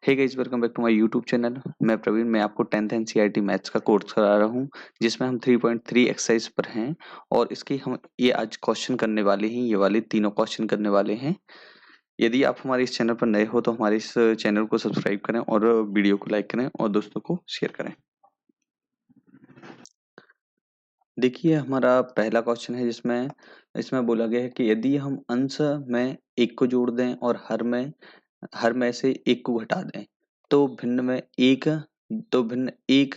Hey guys, welcome back to my YouTube channel. मैं प्रवीण। मैं आपको 10th एनसीईआरटी मैथ्स का कोर्स करा रहा हूँ, जिसमें हम 3.3 एक्सरसाइज पर हैं और इसकी हम ये आज क्वेश्चन करने वाले हैं। ये वाले तीनों क्वेश्चन करने वाले हैं। यदि आप हमारे इस चैनल पर नए हो तो हमारे इस चैनल को सब्सक्राइब करें और वीडियो को लाइक करें और दोस्तों को शेयर करें। देखिए, हमारा पहला क्वेश्चन है जिसमें इसमें बोला गया है कि यदि हम अंश में एक को जोड़ दें और हर में से एक को घटा दें तो भिन्न एक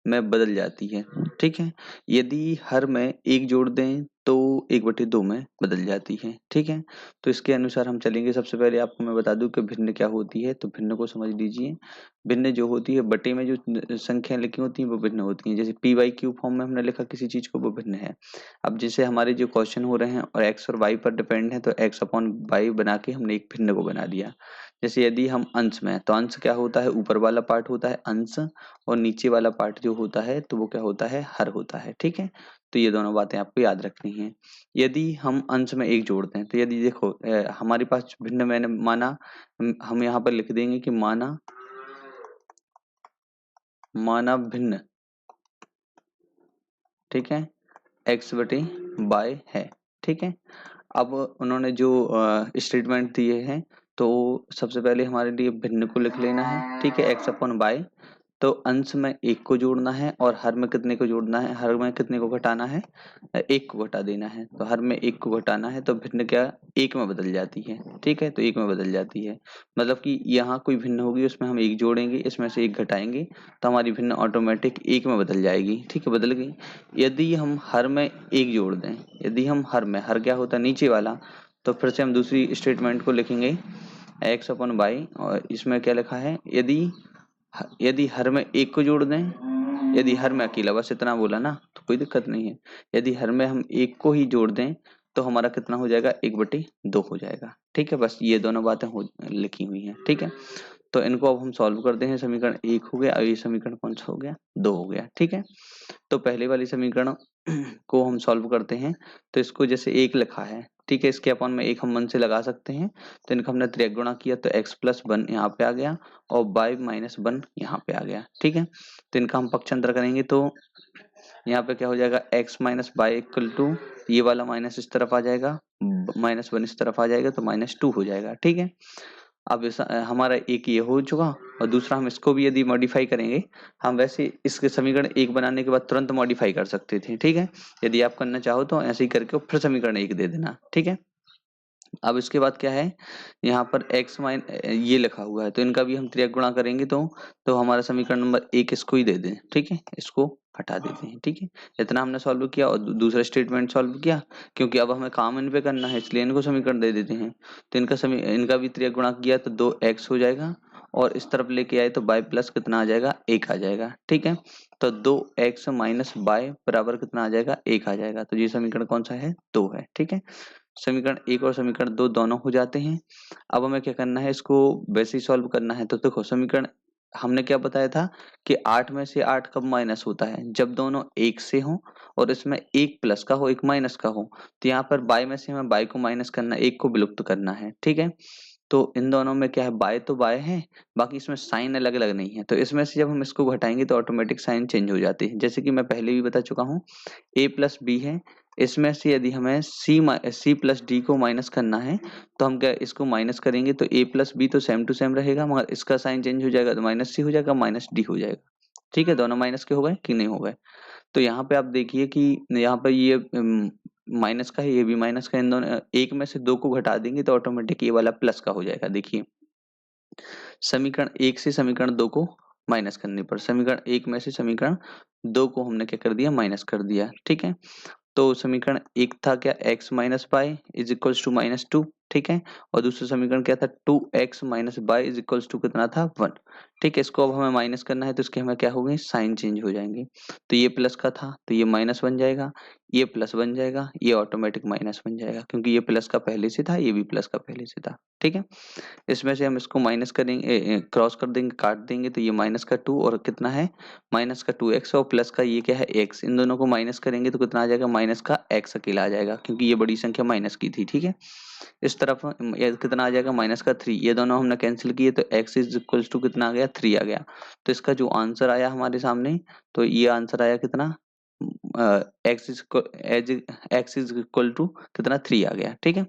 में बदल जाती है। ठीक है। यदि हर में एक जोड़ दें तो 1/2 में बदल जाती है। ठीक है। तो इसके अनुसार हम चलेंगे। सबसे पहले आपको मैं बता दूं कि भिन्न क्या होती है। तो भिन्न को समझ लीजिए। भिन्न जो होती है, बटे में जो संख्याएं लिखी होती हैं वो भिन्न होती हैं। जैसे p/q फॉर्म में हमने लिखा किसी चीज को, वो भिन्न है। अब जैसे हमारे जो क्वेश्चन हो रहे हैं और x और y पर डिपेंड है, तो x/y बना के हमने एक भिन्न को बना दिया। जैसे यदि हम अंश में, तो अंश क्या होता है, ऊपर वाला पार्ट होता है अंश और नीचे वाला पार्ट जो होता है तो वो क्या होता है, हर होता है। ठीक है। तो ये दोनों बातें आपको याद रखनी है। यदि हम अंश में एक जोड़ते हैं तो यदि देखो हमारे पास भिन्न मैंने माना, हम यहाँ पर लिख देंगे कि माना भिन्न। ठीक है। x/y है। ठीक है। अब उन्होंने जो स्टेटमेंट दिए हैं, तो सबसे पहले हमारे लिए भिन्न को लिख लेना है। ठीक है। x/y, तो अंश में एक को जोड़ना है और हर में कितने को जोड़ना है, हर में कितने को घटाना है, एक को घटा देना है। तो हर में एक को घटाना है तो भिन्न क्या एक में बदल जाती है। ठीक है। तो एक में बदल जाती है, मतलब कि यहाँ कोई भिन्न होगी उसमें हम एक जोड़ेंगे, इसमें से एक घटाएंगे तो हमारी भिन्न ऑटोमेटिक एक में बदल जाएगी। ठीक है, बदल गई। यदि हम हर में एक जोड़ दें, यदि हम हर क्या होता है, नीचे वाला, तो फिर से हम दूसरी स्टेटमेंट को लिखेंगे x/y और इसमें क्या लिखा है, यदि हर में एक को जोड़ दें, यदि हर में अकेला, बस इतना बोला ना तो कोई दिक्कत नहीं है। यदि हर में हम एक को ही जोड़ दें तो हमारा कितना हो जाएगा, 1/2 हो जाएगा। ठीक है। बस ये दोनों बातें लिखी हुई हैं। ठीक है। तो इनको अब हम सॉल्व करते हैं। समीकरण 1 हो गया और ये समीकरण कौन सा हो गया, 2 हो गया। ठीक है। तो पहले वाली समीकरण को हम सॉल्व करते हैं। तो इसको जैसे 1 लिखा है, ठीक है, इसके अपन में एक हम मन से लगा सकते हैं। तो इनका हमने त्रिगुणा किया तो x+1 यहाँ पे आ गया और y-1 यहाँ पे आ गया। ठीक है। तो इनका हम पक्षांतर करेंगे तो यहाँ पे क्या हो जाएगा, x-y इक्वल टू, ये वाला माइनस इस तरफ आ जाएगा, -1 इस तरफ आ जाएगा तो -2 हो जाएगा। ठीक है। अब हमारा एक ये हो चुका और दूसरा हम इसको भी यदि मॉडिफाई करेंगे, हम वैसे इसके समीकरण 1 बनाने के बाद तुरंत मॉडिफाई कर सकते थे। ठीक है। यदि आप करना चाहो तो ऐसे ही करके फिर समीकरण 1 दे देना। ठीक है। अब इसके बाद क्या है, यहाँ पर ये लिखा हुआ है तो इनका भी हम त्रिगुणा करेंगे तो हमारा समीकरण नंबर 1 इसको ही दे दें। ठीक है। इसको हटा देते हैं। ठीक है। इतना हमने सॉल्व किया और दूसरा स्टेटमेंट सॉल्व किया, क्योंकि अब हमें काम इन पे करना है इसलिए इनको समीकरण दे देते हैं। तो इनका भी त्रिगुणा किया तो 2x हो जाएगा और इस तरफ लेके आए तो y प्लस कितना आ जाएगा, 1 आ जाएगा। ठीक है। तो 2x माइनस y बराबर कितना आ जाएगा, 1 आ जाएगा। तो ये समीकरण कौन सा है, 2 है। ठीक है। समीकरण 1 और समीकरण 2 दोनों हो जाते हैं। अब हमें क्या करना है, इसको वैसे ही सॉल्व करना है। तो देखो समीकरण हमने क्या बताया था कि 8 में से 8 कब माइनस होता है, जब दोनों एक से हों और इसमें एक प्लस का हो एक माइनस का हो। तो यहाँ पर बाय में से हमें बाय को माइनस करना, एक को विलुप्त करना है। ठीक है। तो इन दोनों में क्या है, बाय तो बाय है, बाकी इसमें साइन अलग अलग नहीं है। तो इसमें से जब हम इसको घटाएंगे तो ऑटोमेटिक साइन चेंज हो जाती है। जैसे कि मैं पहले भी बता चुका हूँ, a प्लस बी है, इसमें से यदि हमें सी प्लस डी को माइनस करना है तो हम क्या इसको माइनस करेंगे तो a प्लस बी तो सेम टू सेम रहेगा, मगर इसका साइन चेंज हो जाएगा तो माइनस सी हो जाएगा, माइनस डी हो जाएगा। ठीक है। दोनों माइनस के हो गए कि नहीं हो गए। तो यहाँ पे आप देखिए कि यहाँ पर ये माइनस का है, ये भी माइनस का है। इन दोनों एक में से 2 को घटा देंगे तो ऑटोमेटिक ये वाला प्लस का हो जाएगा। देखिए समीकरण 1 से समीकरण 2 को माइनस करने पर समीकरण 1 में से समीकरण 2 को हमने क्या कर दिया, माइनस कर दिया। ठीक है। तो समीकरण 1 था क्या, x minus y is equals to -2। ठीक है। और दूसरा समीकरण क्या था, 2x minus y is equals to कितना था, 1। ठीक है, इसको अब हमें माइनस करना है तो इसके हमें क्या हो गए, साइन चेंज हो जाएंगे। तो ये प्लस का था तो ये माइनस बन जाएगा, ये प्लस बन जाएगा, ये ऑटोमेटिक माइनस बन जाएगा क्योंकि ये प्लस का पहले से था, ये भी प्लस का पहले से था। ठीक है, इसमें से हम इसको माइनस करेंगे, क्रॉस कर देंगे, काट देंगे तो ये माइनस का 2 और कितना है माइनस का 2x और प्लस का ये क्या है x, इन दोनों को माइनस करेंगे तो कितना आ जाएगा माइनस का x अकेला आ जाएगा क्योंकि ये बड़ी संख्या माइनस की थी। ठीक है, इस तरफ ये कितना आ जाएगा माइनस का 3, ये दोनों हमने कैंसिल किए तो x इज इक्वल्स टू कितना आ गया 3 आ गया। तो इसका जो आंसर आया हमारे सामने, तो ये आंसर आया कितना, x इज इक्वल टू कितना 3 आ गया। ठीक है,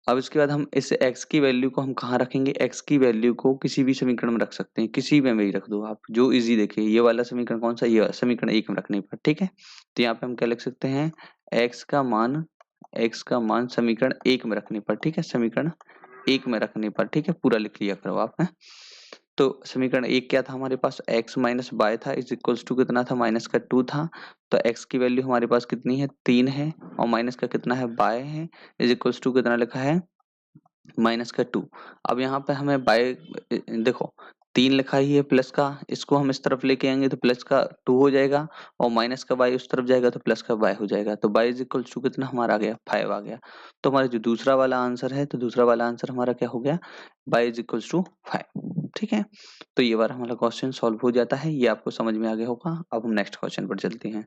अब इसके बाद हम इस x की वैल्यू को हम कहाँ रखेंगे, x की वैल्यू को किसी भी समीकरण में रख सकते हैं, किसी में भी रख दो आप, जो इजी देखे। ये वाला समीकरण कौन सा, ये वाला समीकरण 1 में रखने पर। ठीक है, तो यहाँ पे हम क्या लिख सकते हैं, x का मान समीकरण 1 में रखने पर। ठीक है, समीकरण 1 में रखने पर। ठीक है, पूरा लिख लिया करो आप। तो समीकरण 1 क्या था हमारे पास, x माइनस बाय था इज इक्वल्स टू कितना था माइनस का 2 था। तो x की वैल्यू हमारे पास कितनी है 3 है और माइनस का कितना है बाय है, इज इक्वल्स टू कितना लिखा है माइनस का 2। अब यहाँ पे हमें बाय, देखो 3 लिखा ही है प्लस का, इसको हम इस तरफ लेके आएंगे तो प्लस का 2 हो जाएगा और माइनस का बाय उस तरफ जाएगा तो प्लस का बाय हो जाएगा। तो बाय इज इक्वल टू कितना हमारा आ गया 5 आ गया। तो हमारा जो दूसरा वाला आंसर है, तो दूसरा वाला आंसर हमारा क्या हो गया, बाय इज इक्वल टू 5। ठीक है, तो ये बार हमारा क्वेश्चन सॉल्व हो जाता है, ये आपको समझ में आ गया होगा। अब हम नेक्स्ट क्वेश्चन पर चलते हैं।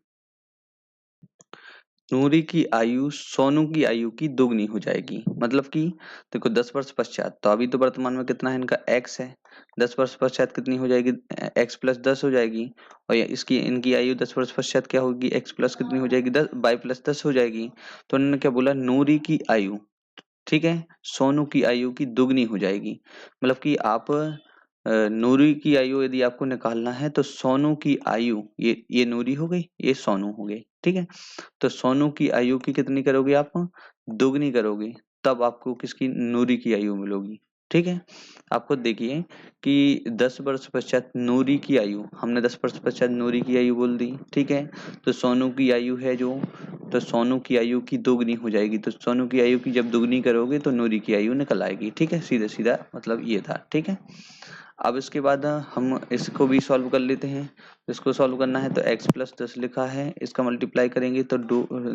नूरी की आयु सोनू की आयु की दोगुनी हो जाएगी, मतलब कि देखो 10 वर्ष पश्चात, तो अभी तो वर्तमान में कितना है इनका x है, 10 वर्ष पश्चात कितनी हो जाएगी x प्लस 10 हो जाएगी। और इसकी इनकी आयु 10 वर्ष पश्चात क्या होगी, x प्लस कितनी हो जाएगी 10 बाई प्लस 10 हो जाएगी। तो उन्होंने क्या बोला, नूरी की आयु, ठीक है, सोनू की आयु की दुगनी हो जाएगी। मतलब कि आप नूरी की आयु यदि आपको निकालना है तो सोनू की आयु, ये नूरी हो गई, ये सोनू हो गई। ठीक है, तो सोनू की आयु की कितनी करोगे आप, दोगुनी करोगे, तब आपको किसकी नूरी की आयु मिलोगी। ठीक है, आपको देखिए कि 10 वर्ष पश्चात नूरी की आयु, हमने 10 वर्ष पश्चात नूरी की आयु बोल दी। ठीक है, तो सोनू की आयु है जो, तो सोनू की आयु की दोगुनी हो जाएगी, तो सोनू की आयु की जब दोगुनी करोगे तो नूरी की आयु निकल आएगी। ठीक है, सीधा सीधा मतलब ये था। ठीक है, अब इसके बाद हम इसको भी सॉल्व कर लेते हैं। इसको सॉल्व करना है तो x प्लस 10 लिखा है, इसका मल्टीप्लाई करेंगे तो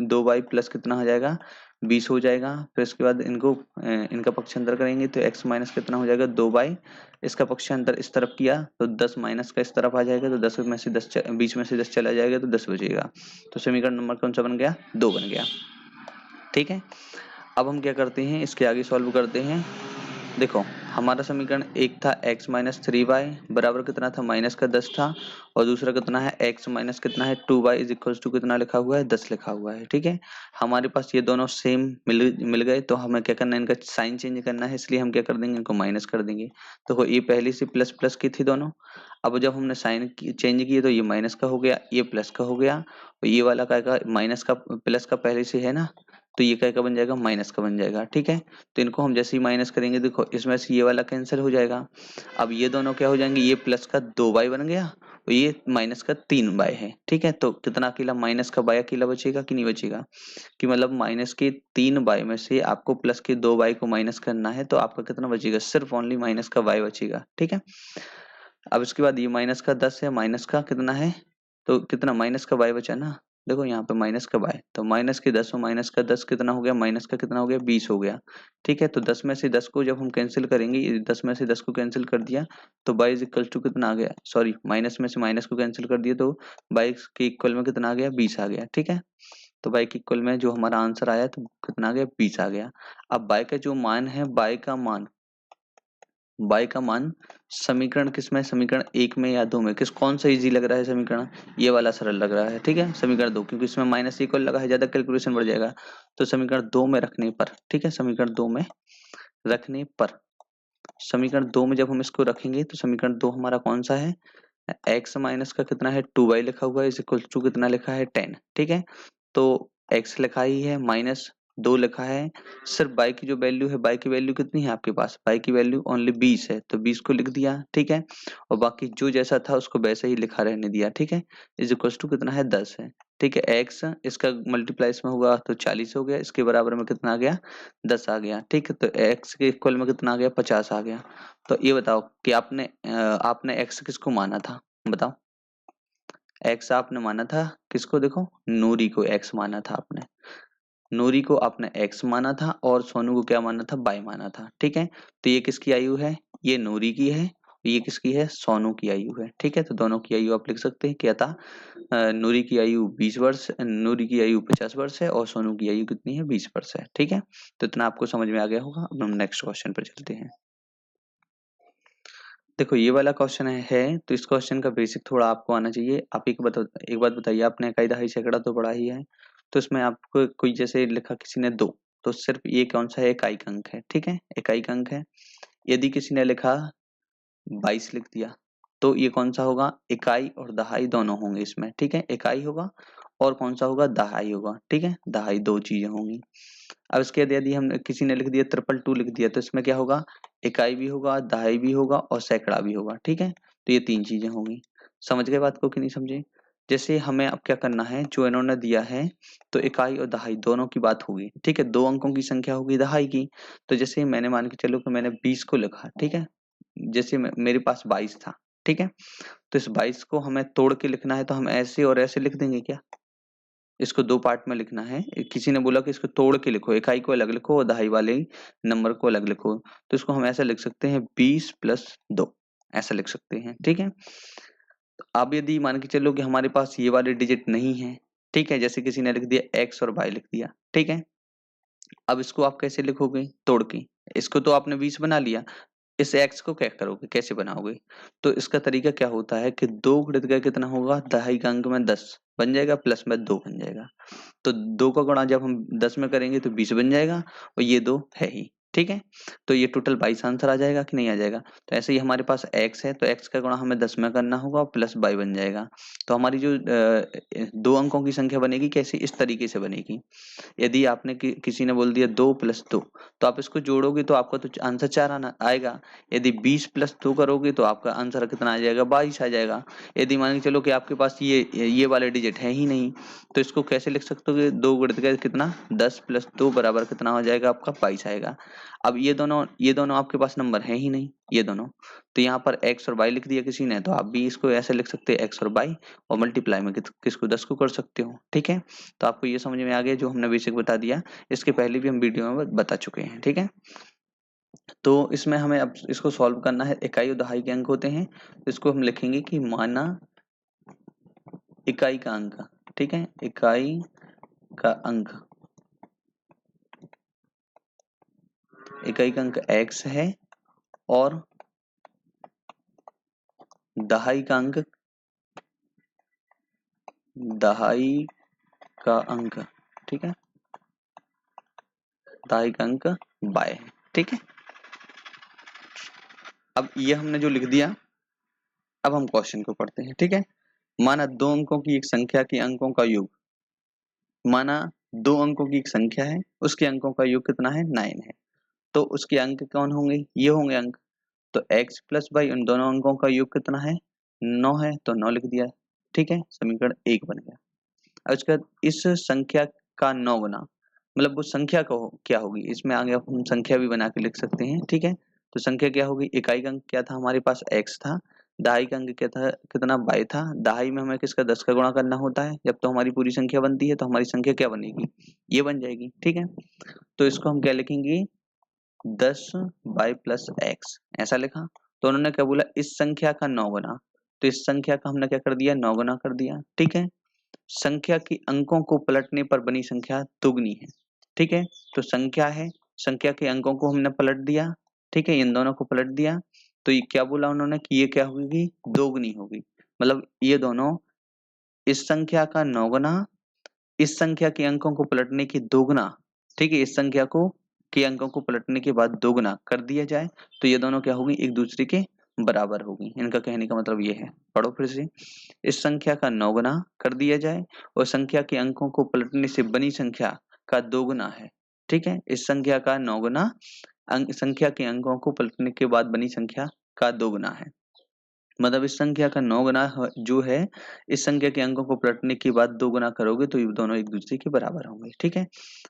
2y प्लस कितना हो जाएगा 20 हो जाएगा। फिर इसके बाद इनका पक्षांतर करेंगे तो x माइनस कितना हो जाएगा 2y, इसका पक्षांतर इस तरफ किया तो 10 माइनस का इस तरफ आ जाएगा, तो 10 में से 10 20 में से 10 चला जाएगा तो 10 बचेगा। तो समीकरण नंबर कौन सा बन गया, 2 बन गया। ठीक है, अब हम क्या करते हैं, इसके आगे सॉल्व करते हैं। देखो हमारा समीकरण एक था x माइनस 3y बराबर कितना था माइनस का 10 था, और दूसरा कितना है x माइनस कितना है 2y इज इक्वल्स टू कितना लिखा हुआ है 10 लिखा हुआ है। ठीक है, हमारे पास ये दोनों सेम मिल गए, तो हमें क्या करना है, इनका साइन चेंज करना है, इसलिए हम क्या कर देंगे, इनको माइनस कर देंगे। तो ये पहले से प्लस प्लस की थी दोनों, अब जब हमने साइन चेंज किए तो ये माइनस का हो गया, ये प्लस का हो गया, और ये वाला का माइनस का प्लस का पहले से है ना, तो ये क्या बन जाएगा माइनस का बन जाएगा। ठीक है, तो इनको हम जैसे ही माइनस करेंगे, देखो इसमें से ये वाला कैंसिल हो जाएगा। अब ये दोनों क्या हो जाएंगे, ये प्लस का 2y बन गया और ये माइनस का 3y है। ठीक है, तो कितना अकेला माइनस का y अकेला बचेगा कि नहीं बचेगा, कि मतलब माइनस के 3y में से आपको प्लस के 2y को माइनस करना है, तो आपका कितना बचेगा, सिर्फ ओनली माइनस का y बचेगा। ठीक है, अब इसके बाद ये माइनस का 10 है, माइनस का कितना है, तो कितना माइनस का y बचा ना, देखो यहाँ पे माइनस का y, तो माइनस के 10 और माइनस का 10 कितना हो गया, माइनस का कितना हो गया 20 हो गया। ठीक है, तो 10 में से 10 को जब हम कैंसिल करेंगे, 10 में से 10 को कैंसिल कर दिया तो y इज इक्वल टू कितना आ गया, सॉरी माइनस में से माइनस को कैंसिल कर दिया तो y के इक्वल में कितना आ गया 20 आ गया। ठीक है, तो y के इक्वल में जो हमारा आंसर आया तो कितना आ गया 20 आ गया। अब y का जो मान है, y का मान समीकरण किस में, समीकरण 1 में या 2 में, कौन सा इजी लग रहा है समीकरण, ये वाला सरल लग रहा है। ठीक है, समीकरण 2, क्योंकि इसमें माइनस इक्वल लगा है, ज्यादा कैलकुलेशन बढ़ जाएगा, तो समीकरण 2 में रखने पर, ठीक है, समीकरण 2 में रखने पर, समीकरण 2 में जब हम इसको रखेंगे तो समीकरण 2 हमारा कौन सा है, x माइनस का कितना है 2y लिखा हुआ है इज इक्वल टू कितना लिखा है 10। ठीक है, तो x लिखा ही है, माइनस 2 लिखा है, सिर्फ y की जो वैल्यू है, y की वैल्यू कितनी है आपके पास, y की वैल्यू ओनली 20 है, तो 20 को लिख दिया। ठीक है, और बाकी जो जैसा था उसको वैसे ही लिखा रहने दिया। ठीक है, इज इक्वल टू कितना है 10 है। ठीक है। x इसका मल्टीप्लाई इसमें होगा तो 40 हो गया, इसके बराबर में कितना आ गया 10 आ गया। ठीक है, तो x के इक्वल में कितना आ गया 50 आ गया। तो ये बताओ कि आपने x किसको माना था, बताओ। x आपने माना था किसको, देखो नूरी को x माना था आपने, नूरी को आपने x माना था और सोनू को क्या माना था, y माना था। ठीक है, तो ये किसकी आयु है, ये नूरी की है, ये किसकी है, सोनू की आयु है। ठीक है, तो दोनों की आयु आप लिख सकते हैं, क्या था, नूरी की आयु 20 वर्ष, नूरी की आयु 50 वर्ष है और सोनू की आयु कितनी है 20 वर्ष है। ठीक है, तो इतना आपको समझ में आ गया होगा। अब हम नेक्स्ट क्वेश्चन पर चलते हैं। देखो ये वाला क्वेश्चन है तो इस क्वेश्चन का बेसिक थोड़ा आपको आना चाहिए। आप एक बात बताइए, आपने इकाई दहाई सैकड़ा तो पढ़ा ही है, तो इसमें आपको कोई जैसे लिखा किसी ने 2, तो सिर्फ ये कौन सा है, इकाई का अंक है। ठीक है, इकाई का अंक है। यदि किसी ने लिखा 22 लिख दिया तो ये कौन सा होगा, इकाई और दहाई दोनों होंगे इसमें। ठीक है, इकाई होगा और कौन सा होगा, दहाई होगा। ठीक है, दहाई दो चीजें होंगी। अब इसके बाद यदि हम किसी ने लिख दिया 222 लिख दिया तो इसमें क्या होगा, इकाई भी होगा, दहाई भी होगा और सैकड़ा भी होगा। ठीक है, तो ये 3 चीजें होंगी। समझ गए बात को कि नहीं समझे। जैसे हमें अब क्या करना है, जो इन्होंने दिया है तो इकाई और दहाई दोनों की बात होगी। ठीक है, 2 अंकों की संख्या होगी दहाई की। तो जैसे मैंने मान के चलो कि मैंने 20 को लिखा, ठीक है, जैसे मेरे पास 22 था। ठीक है, तो इस 22 को हमें तोड़ के लिखना है तो हम ऐसे और ऐसे लिख देंगे क्या, इसको 2 पार्ट में लिखना है। किसी ने बोला कि इसको तोड़ के लिखो, इकाई को अलग लिखो और दहाई वाले नंबर को अलग लिखो, तो इसको हम ऐसा लिख सकते हैं 20 + 2, ऐसा लिख सकते हैं। ठीक है, अब यदि मान के चलो कि हमारे पास ये वाले डिजिट नहीं है, ठीक है, जैसे किसी ने लिख दिया x और y लिख दिया। ठीक है, अब इसको आप कैसे लिखोगे, तोड़ के। इसको तो आपने 20 बना लिया, इस x को क्या करोगे, कैसे बनाओगे। तो इसका तरीका क्या होता है कि 2 गुणित का कितना होगा, दहाई का अंक में 10 बन जाएगा, प्लस में 2 बन जाएगा। तो 2 का गुणा जब हम 10 में करेंगे तो 20 बन जाएगा और ये 2 है ही। ठीक है, तो ये टोटल 22 आंसर आ जाएगा कि नहीं आ जाएगा। तो ऐसे ही हमारे पास x है तो x का गुणा हमें 10 में करना होगा और प्लस y बन जाएगा। तो हमारी जो 2 अंकों की संख्या बनेगी कैसे, इस तरीके से बनेगी। यदि आपने किसी ने बोल दिया 2 + 2 तो आप इसको जोड़ोगे तो आपका तो आंसर 4 आना आएगा। यदि 20 + 2 करोगे तो आपका आंसर कितना आ जाएगा, 22 आ जाएगा। यदि मान के चलो कि आपके पास ये वाले डिजिट है ही नहीं तो इसको कैसे लिख सकते हो, 2 गुणित का कितना 10 + 2 बराबर कितना हो जाएगा आपका 22 आएगा। अब ये दोनों आपके पास नंबर है ही नहीं, ये दोनों, तो यहाँ पर x और y लिख दिया किसी ने, तो आप भी इसको ऐसे लिख सकते हैं x और y और मल्टीप्लाई में किसको 10 को कर सकते हो। ठीक है, तो आपको ये समझ में आ गया जो हमने बेसिक बता दिया, इसके पहले भी हम वीडियो में बता चुके हैं। ठीक है, तो इसमें हमें अब इसको सॉल्व करना है। इकाई और दहाई के अंक होते हैं, तो इसको हम लिखेंगे कि माना इकाई का अंक, ठीक है, इकाई का अंक, इकाई का अंक x है और दहाई का अंक, दहाई का अंक, ठीक है, दहाई का अंक y है। ठीक है, अब ये हमने जो लिख दिया, अब हम क्वेश्चन को पढ़ते हैं। ठीक है, माना 2 अंकों की एक संख्या के अंकों का योग, माना 2 अंकों की एक संख्या है, उसके अंकों का योग कितना है, 9 है। तो उसके अंक कौन होंगे, ये होंगे अंक। तो x + y उन दोनों अंकों का योग कितना है, 9 है, तो 9 लिख दिया। ठीक है, समीकरण 1 बन गया। अब उसके बाद इस संख्या का 9 गुना, मतलब वो संख्या का क्या होगी, इसमें आगे हम संख्या भी बना के लिख सकते हैं। ठीक है, तो संख्या क्या होगी, इकाई का अंक क्या था हमारे पास, x था, दहाई का अंक क्या था, कितना y था। दहाई में हमें किसका 10 का गुणा करना होता है, जब तो हमारी पूरी संख्या बनती है तो हमारी संख्या क्या बनेगी, ये बन जाएगी। ठीक है, तो इसको हम क्या लिखेंगे, 10y + x, ऐसा लिखा। तो उन्होंने क्या बोला, इस संख्या का 9 गुना, तो इस संख्या का हमने क्या कर दिया, 9 गुना कर दिया। ठीक है, संख्या के अंकों को पलटने पर बनी संख्या दुगनी है। ठीक है, तो संख्या है, संख्या के अंकों को हमने पलट दिया। ठीक है, इन दोनों को पलट दिया तो ये क्या बोला उन्होंने कि ये क्या होगी, दोगुनी होगी। मतलब ये दोनों, इस संख्या का 9 गुना, इस संख्या के अंकों को पलटने की दोगुना। ठीक है, इस संख्या को के अंकों को पलटने के बाद दोगुना कर दिया जाए तो ये दोनों क्या होगी, एक दूसरे के बराबर होगी। इनका कहने का मतलब ये है, पढ़ो फिर से। इस संख्या का 9 गुना कर दिया जाए और संख्या के अंकों को पलटने से बनी संख्या का दोगुना है। ठीक है, इस संख्या का 9 गुना संख्या के अंकों को पलटने के बाद बनी संख्या का दोगुना है। मतलब इस संख्या का 9 गुना जो है इस संख्या के अंकों को पलटने के बाद 2 गुना करोगे तो ये दोनों एक दूसरे के बराबर होंगे। ठीक है,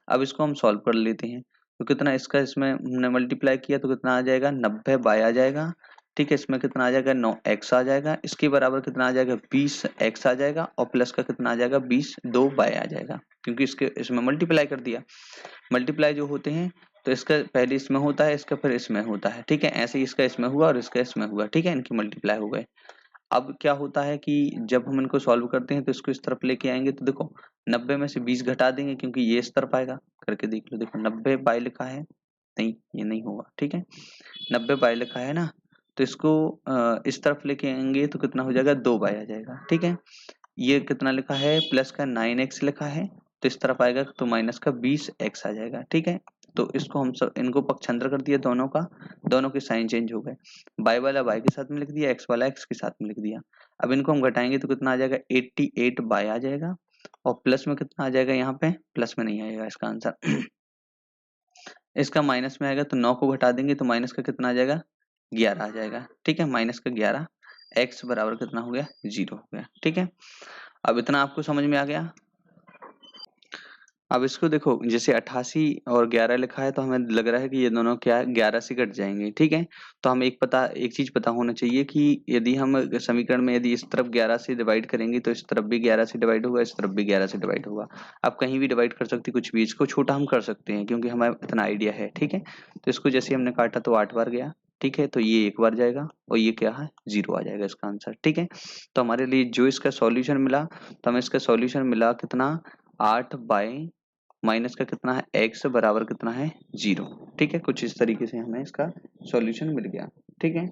अब इसको हम सॉल्व कर लेते हैं। तो कितना इसका इसमें हमने मल्टीप्लाई किया तो कितना आ जाएगा 90 बाय आ जाएगा। ठीक है, इसमें कितना आ जाएगा 9x आ जाएगा, इसके बराबर कितना आ जाएगा 20x आ जाएगा और प्लस का कितना आ जाएगा 20 2 बाय आ जाएगा, क्योंकि इसके इसमें मल्टीप्लाई कर दिया। मल्टीप्लाई जो होते हैं तो इसका पहले इसमें होता है, इसका फिर इसमें होता है। ठीक है, ऐसे ही इसका इसमें हुआ और इसका इसमें हुआ। ठीक है, इनकी मल्टीप्लाई हो गए। अब क्या होता है कि जब हम इनको सॉल्व करते हैं तो इसको इस तरफ लेके आएंगे तो देखो 90 में से 20 घटा देंगे क्योंकि ये इस तरफ आएगा। करके देख लो, देखो 90 बाय लिखा है, नहीं ये नहीं होगा। ठीक है, 90 बाय लिखा है ना, तो इसको इस तरफ लेके आएंगे तो कितना हो जाएगा 2 बाय आ जाएगा। ठीक है, ये कितना लिखा है प्लस का 9x लिखा है, तो इस तरफ आएगा तो माइनस का 20x आ जाएगा। ठीक है, तो इसको हम सब इनको पक्षांतर कर दिया दोनों का, दोनों के साइन चेंज हो गए। बाय वाला बाय के साथ में लिख दिया, एक्स वाला एक्स के साथ में लिख दिया। अब इनको हम घटाएंगे तो कितना आ जाएगा 88 बाय आ जाएगा और प्लस में कितना आ जाएगा, यहाँ पे प्लस में नहीं आएगा इसका आंसर इसका माइनस में आएगा तो 9 को घटा देंगे तो माइनस का कितना आ जाएगा 11 आ जाएगा। ठीक है, माइनस का 11, एक्स बराबर कितना हो गया 0 हो गया। ठीक है, अब इतना आपको समझ में आ गया। अब इसको देखो, जैसे 88 और 11 लिखा है तो हमें लग रहा है कि ये दोनों क्या 11 से कट जाएंगे। ठीक है, तो हमें एक चीज पता होना चाहिए कि यदि हम समीकरण में यदि इस तरफ 11 से डिवाइड करेंगे तो इस तरफ भी 11 से डिवाइड होगा, इस तरफ भी 11 से डिवाइड होगा। आप कहीं भी डिवाइड कर सकते, कुछ भी इसको छोटा हम कर सकते हैं क्योंकि हमें इतना आइडिया है। ठीक है, तो इसको जैसे हमने काटा तो 8 बार गया। ठीक है, तो ये एक बार जाएगा और ये क्या है 0 आ जाएगा इसका आंसर। ठीक है, तो हमारे लिए जो इसका सॉल्यूशन मिला, तो हमें इसका सॉल्यूशन मिला कितना 8 बाय माइनस का कितना है x बराबर कितना है 0। ठीक है, कुछ इस तरीके से हमें इसका सॉल्यूशन मिल गया। ठीक है,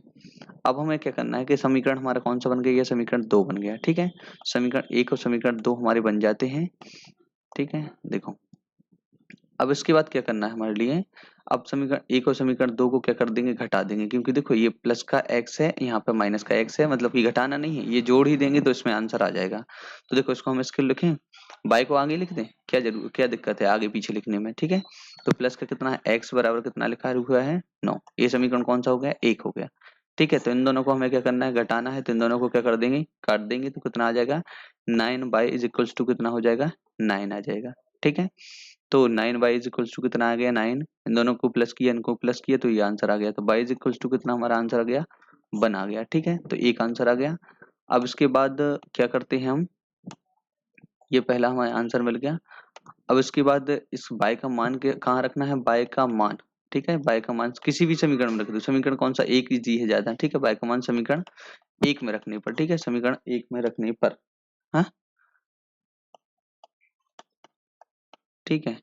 अब हमें क्या करना है कि समीकरण हमारा कौन सा बन गया, समीकरण 2 बन गया। ठीक है, समीकरण 1 और समीकरण 2 हमारे बन जाते हैं। ठीक है, देखो अब इसके बाद क्या करना है हमारे लिए, अब समीकरण 1 और समीकरण 2 को क्या कर देंगे घटा देंगे, क्योंकि देखो ये प्लस का x है, यहाँ पे माइनस का x है, मतलब ये घटाना नहीं है, ये जोड़ ही देंगे तो इसमें आंसर आ जाएगा। तो देखो इसको हम इसके लिखें, बाय को आगे लिख दें, क्या दिक्कत है आगे पीछे लिखने में। ठीक है, तो प्लस का कितना है x बराबर कितना लिखा हुआ है 9, ये समीकरण कौन सा हो गया 1 हो गया। ठीक है, तो इन दोनों को हमें क्या करना है घटाना है, तो इन दोनों को क्या कर देंगे काट देंगे तो कितना आ जाएगा 9 बाई इज इक्वल्स टू कितना हो जाएगा 9 आ जाएगा। ठीक है, तो 9y इज इक्वल्स टू कितना आ गया 9, इन दोनों को प्लस किया इनको प्लस किया तो ये आंसर आ गया। तो y इज इक्वल्स टू कितना हमारा आंसर आ गया 1 आ गया। ठीक है, तो एक आंसर आ गया। अब इसके बाद क्या करते हैं हम, ये पहला हमारा आंसर मिल गया। अब इसके बाद इस y का मान के कहाँ रखना है, y का मान। ठीक है, y का मान किसी भी समीकरण में रख दो, समीकरण कौन सा एक ही जी है ज्यादा। ठीक है, y का मान समीकरण 1 में रखने पर। ठीक है, समीकरण 1 में रखने पर, हाँ ठीक है,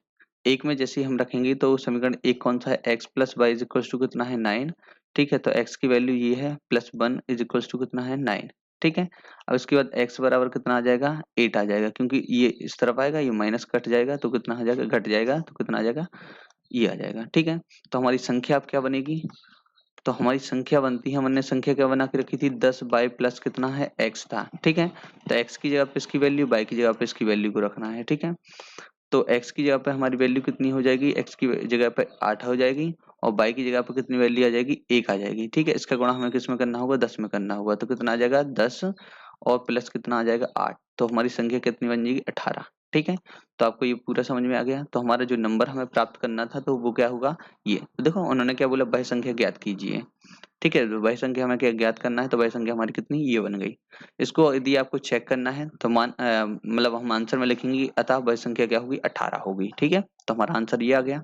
1 में जैसे ही हम रखेंगे तो समीकरण 1 कौन सा है x plus y is equals to कितना है 9। ठीक है, तो x की वैल्यू ये है प्लस 1 इज इक्वल्स टू कितना है 9। ठीक है, अब इसके बाद x बराबर कितना आ जाएगा 8 आ जाएगा, क्योंकि ये इस तरफ आएगा, ये माइनस कट जाएगा तो कितना आ जाएगा घट जाएगा तो कितना आ जाएगा ये आ जाएगा। ठीक है, तो हमारी संख्या अब क्या बनेगी, तो हमारी संख्या बनती है, हमने संख्या क्या बना के रखी थी 10 बाई प्लस कितना है x था। ठीक है, तो x की जगह पे इसकी वैल्यू, y की जगह पे इसकी वैल्यू को रखना है। ठीक है, तो x की जगह पे हमारी वैल्यू कितनी हो जाएगी, x की जगह पे 8 हो जाएगी और y की जगह पे कितनी वैल्यू आ जाएगी 1 आ जाएगी। ठीक है, इसका गुणा हमें किस में करना होगा 10 में करना होगा, तो कितना आ जाएगा 10 और प्लस कितना आ जाएगा 8, तो हमारी संख्या कितनी बन जाएगी 18। ठीक है, तो आपको ये पूरा समझ में आ गया। तो हमारा जो नंबर हमें प्राप्त करना था तो वो क्या होगा ये, तो देखो उन्होंने क्या बोला वही संख्या ज्ञात कीजिए। ठीक है, तो वही संख्या हमें क्या ज्ञात करना है, तो वही संख्या हमारी कितनी ये बन गई। इसको यदि आपको चेक करना है तो मतलब हम आंसर में लिखेंगे अतः वही संख्या क्या होगी 18 होगी। ठीक है, तो हमारा आंसर ये आ गया।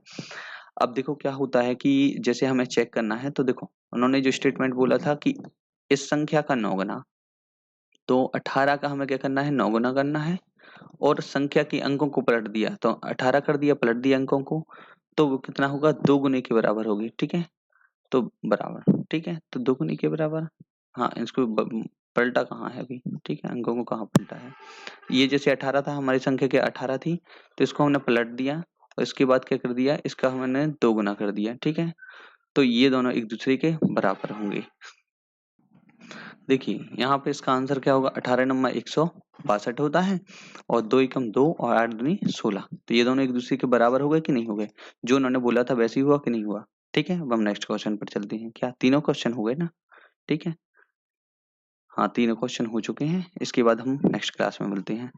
अब देखो क्या होता है कि जैसे हमें चेक करना है तो देखो उन्होंने जो स्टेटमेंट बोला था कि इस संख्या का 9 गुना, तो 18 का हमें क्या करना है 9 गुना करना है और संख्या के अंकों को पलट दिया, तो 18 कर दिया पलट दिया अंकों को, तो वो कितना होगा 2 गुने के बराबर होगी। ठीक है, तो बराबर, ठीक है, तो 2 गुने के बराबर, हाँ इसको पलटा कहाँ है अभी, ठीक है अंकों को कहाँ पलटा है, ये जैसे 18 था हमारी संख्या क्या 18 थी, तो इसको हमने पलट दिया और इसके बाद क्या कर दिया इसका हमने 2 गुना कर दिया। ठीक है, तो ये दोनों एक दूसरे के बराबर होंगे। देखिए यहाँ पे इसका आंसर क्या होगा 18 नंबर 162 होता है और 2 एकम 2 और 8 दूनी 16, तो ये दोनों एक दूसरे के बराबर हो गए कि नहीं हो गए, जो उन्होंने बोला था वैसे ही हुआ कि नहीं हुआ। ठीक है, अब हम नेक्स्ट क्वेश्चन पर चलते हैं, क्या तीनों क्वेश्चन हो गए ना। ठीक है, हाँ, तीनों क्वेश्चन हो चुके हैं। इसके बाद हम नेक्स्ट क्लास में मिलते हैं।